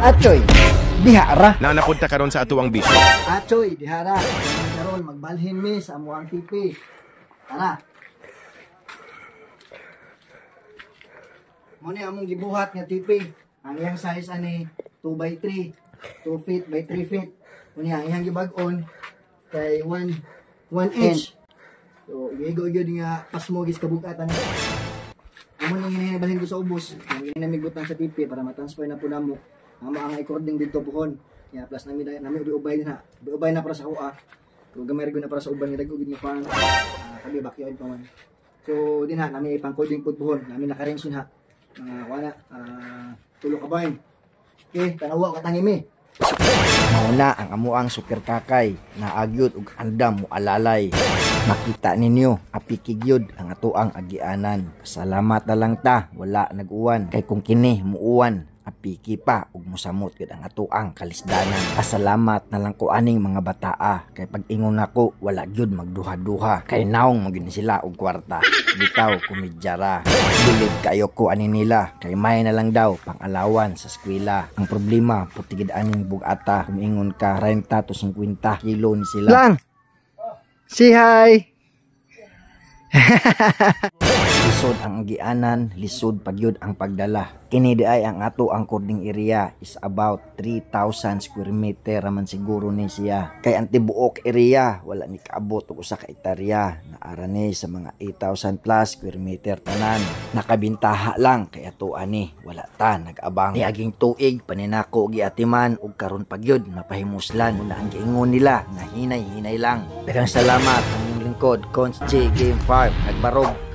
Achoy, dihara. Na napunta karon sa atuang bisyo. Achoy, dihara. Karon magbalhin mi sa amuang tipi. Tara. Mo ni among gibuhat nga tipi. Ang iyang size ani 2 by 3, 2 feet by 3 feet. Mo ni ang iyang gibag-on kay 1 inch. So, gigo-gigo nga pasmogis kabugatan. Amo nang hinabalhin ko sa ubos. Ang ginamigutan sa tipi para matransfer na po namo. Ang recording dito pohon. Ya plus nami ubay na. Ubay na para sa kuha. So gamay na para sa uban nga dagog ni pang kami backyard pa man. So din ha nami pang coding pud pohon. Nami naka-range ha. Wala tulo ka bahin. Okay, tanawa ka tangimi. Mauna ang amuang super kakay na agyod ug andam mo alalay. Makita ninyo apikigyod ang atoang agianan. Salamat na lang ta wala nag-uwan kay kung kini muuwan apiki pa ug mosamot gid ang atoang kalisdanan. Pasalamat na lang ko aning mga bataa kay pag ingon nako wala gyud magduha-duha kay naong magin sila og kwarta. Bitaw kumidyara. Bilid kayo ko ani nila kay may na lang daw pang-alawan sa eskwela. Ang problema putigid aning bugata kung ingon ka 30 to 50 kilo ni sila. Lang. Say hi. Lisod ang agianan, lisod pagyud ang pagdala. Kini di ay ang ato ang cording area is about 3,000 square meter raman siguro ni siya. Kay ang tibuok area wala ni kaabot og usa ka hektarya. Naara ni sa mga 8,000 plus square meter tanan. Nakabintaha lang kay ato ani wala ta nag-abang. Niaging tuig paninako giatiman ug karon pagyud mapahimuslan muna ang giingon nila na hinay-hinay lang. Daghang salamat ang lingkod Cons J Game Farm nagbarog.